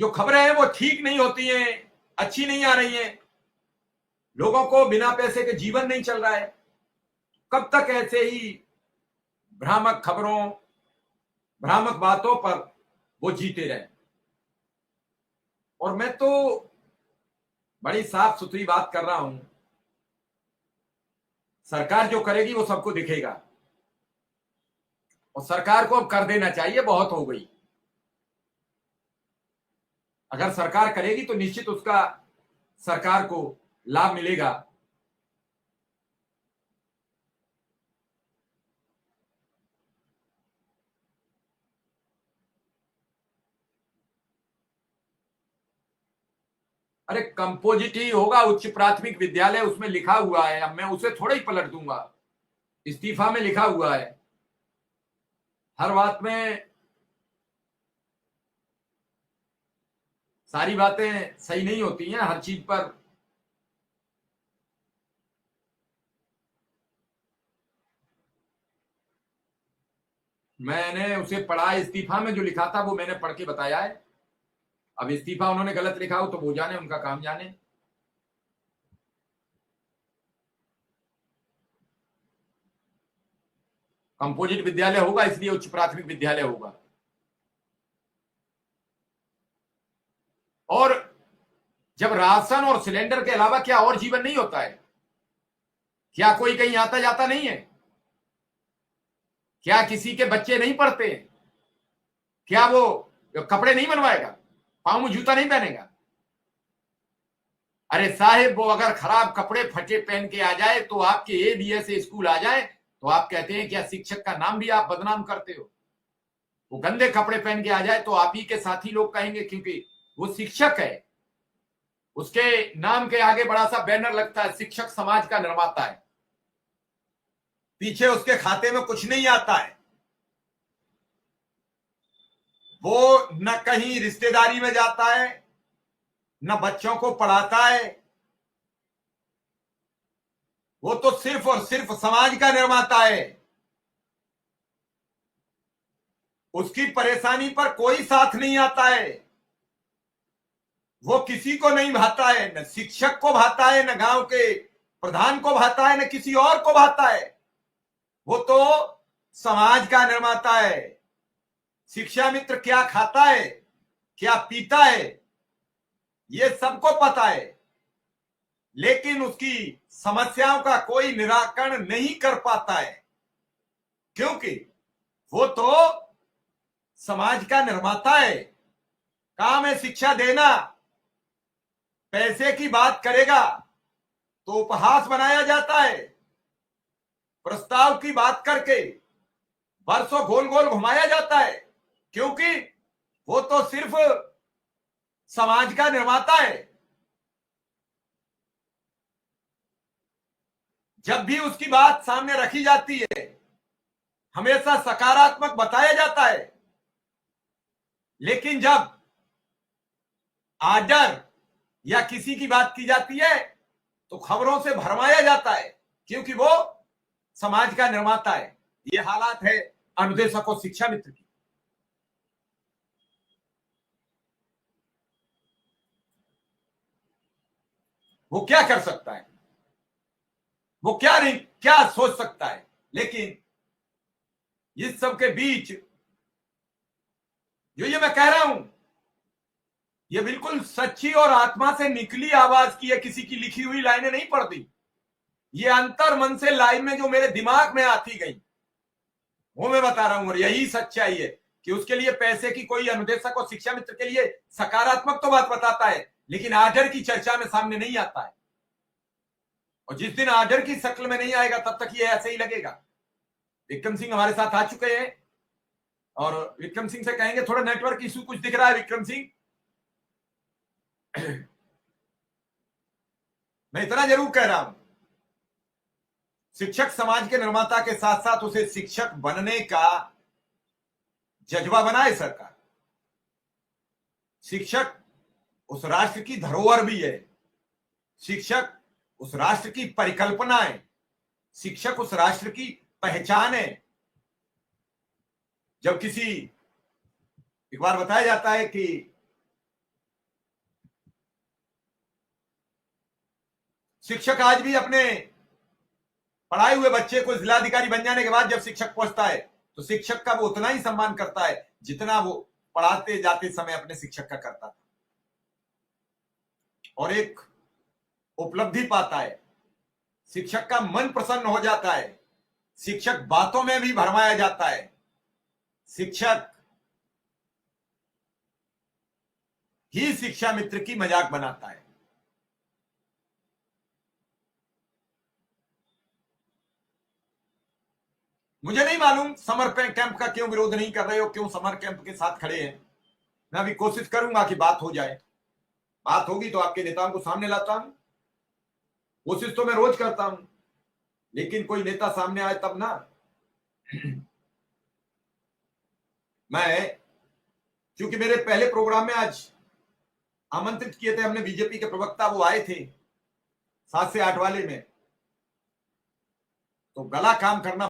जो खबरें हैं वो ठीक नहीं होती हैं, अच्छी नहीं आ रही हैं, लोगों को बिना पैसे के जीवन नहीं चल रहा है। कब तक ऐसे ही भ्रामक खबरों, भ्रामक बातों पर वो जीते रहे? और मैं तो बड़ी साफ सुथरी बात कर रहा हूं, सरकार जो करेगी वो सबको दिखेगा, और सरकार को अब कर देना चाहिए, बहुत हो गई। अगर सरकार करेगी तो निश्चित उसका सरकार को लाभ मिलेगा। अरे कंपोजिट ही होगा, उच्च प्राथमिक विद्यालय उसमें लिखा हुआ है, अब मैं उसे थोड़ा ही पलट दूंगा। इस्तीफा में लिखा हुआ है। हर बात में सारी बातें सही नहीं होती हैं, हर चीज पर मैंने उसे पढ़ा, इस्तीफा में जो लिखा था वो मैंने पढ़ के बताया है। अब इस्तीफा उन्होंने गलत लिखा हो तो वो जाने, उनका काम जाने। कंपोजिट विद्यालय होगा इसलिए उच्च प्राथमिक विद्यालय होगा। और जब राशन और सिलेंडर के अलावा क्या और जीवन नहीं होता है? क्या कोई कहीं आता जाता नहीं है? क्या किसी के बच्चे नहीं पढ़ते? क्या वो कपड़े नहीं बनवाएगा? पाँव में जूता नहीं पहनेगा? अरे साहेब, वो अगर खराब कपड़े फटे पहन के आ जाए तो आपके एबीएस स्कूल आ जाए तो आप कहते हैं क्या शिक्षक का नाम भी आप बदनाम करते हो? वो गंदे कपड़े पहन के आ जाए तो आप ही के साथी लोग कहेंगे, क्योंकि वो शिक्षक है। उसके नाम के आगे बड़ा सा बैनर लगता है, शिक्षक समाज का निर्माता है। पीछे उसके खाते में कुछ नहीं आता है। वो न कहीं रिश्तेदारी में जाता है, न बच्चों को पढ़ाता है। वो तो सिर्फ और सिर्फ समाज का निर्माता है। उसकी परेशानी पर कोई साथ नहीं आता है। वो किसी को नहीं भाता है, न शिक्षक को भाता है, न गांव के प्रधान को भाता है, न किसी और को भाता है। वो तो समाज का निर्माता है। शिक्षा मित्र क्या खाता है, क्या पीता है, ये सबको पता है, लेकिन उसकी समस्याओं का कोई निराकरण नहीं कर पाता है, क्योंकि वो तो समाज का निर्माता है। काम है शिक्षा देना। पैसे की बात करेगा तो उपहास बनाया जाता है। प्रस्ताव की बात करके बरसों गोल गोल घुमाया जाता है, क्योंकि वो तो सिर्फ समाज का निर्माता है। जब भी उसकी बात सामने रखी जाती है हमेशा सकारात्मक बताया जाता है, लेकिन जब आर्डर या किसी की बात की जाती है तो खबरों से भरमाया जाता है, क्योंकि वो समाज का निर्माता है। ये हालात है अनुदेशक और शिक्षा मित्र की। वो क्या कर सकता है? वो क्या नहीं, क्या सोच सकता है? लेकिन इस सब के बीच जो ये मैं कह रहा हूं, ये बिल्कुल सच्ची और आत्मा से निकली आवाज की है, किसी की लिखी हुई लाइनें नहीं पढ़ती। ये अंतर मन से लाइन में जो मेरे दिमाग में आती गई वो मैं बता रहा हूं। और यही सच्चाई है कि उसके लिए पैसे की कोई अनुदेशक और शिक्षा मित्र के लिए सकारात्मक तो बात बताता है, लेकिन आर्डर की चर्चा में सामने नहीं आता है। और जिस दिन आर्डर की शक्ल में नहीं आएगा तब तक ये ऐसे ही लगेगा। विक्रम सिंह हमारे साथ आ चुके हैं और विक्रम सिंह से कहेंगे, थोड़ा नेटवर्क इशू कुछ दिख रहा है विक्रम सिंह। मैं इतना जरूर कह रहा हूं, शिक्षक समाज के निर्माता के साथ साथ उसे शिक्षक बनने का जज्बा बनाए सरकार। शिक्षक उस राष्ट्र की धरोहर भी है। शिक्षक उस राष्ट्र की परिकल्पना है। शिक्षक उस राष्ट्र की पहचान है। जब किसी, एक बार बताया जाता है कि शिक्षक आज भी अपने पढ़ाए हुए बच्चे को जिलाधिकारी बन जाने के बाद जब शिक्षक पहुंचता है तो शिक्षक का वो उतना ही सम्मान करता है जितना वो पढ़ाते जाते समय अपने शिक्षक का करता था, और एक उपलब्धि पाता है। शिक्षक का मन प्रसन्न हो जाता है, शिक्षक बातों में भी भरमाया जाता है, शिक्षक ही शिक्षा मित्र की मजाक बनाता है। मुझे नहीं मालूम समर कैंप का क्यों विरोध नहीं कर रहे हो, क्यों समर कैंप के साथ खड़े हैं। मैं अभी कोशिश करूंगा कि बात हो जाए, बात होगी तो आपके नेताओं को सामने लाता हूं। कोशिश तो मैं रोज करता हूं, लेकिन कोई नेता सामने आए तब ना। मैं क्योंकि मेरे पहले प्रोग्राम में आज आमंत्रित किए थे हमने बीजेपी के प्रवक्ता, वो आए थे 7 से 8 वाले में, तो गला काम करना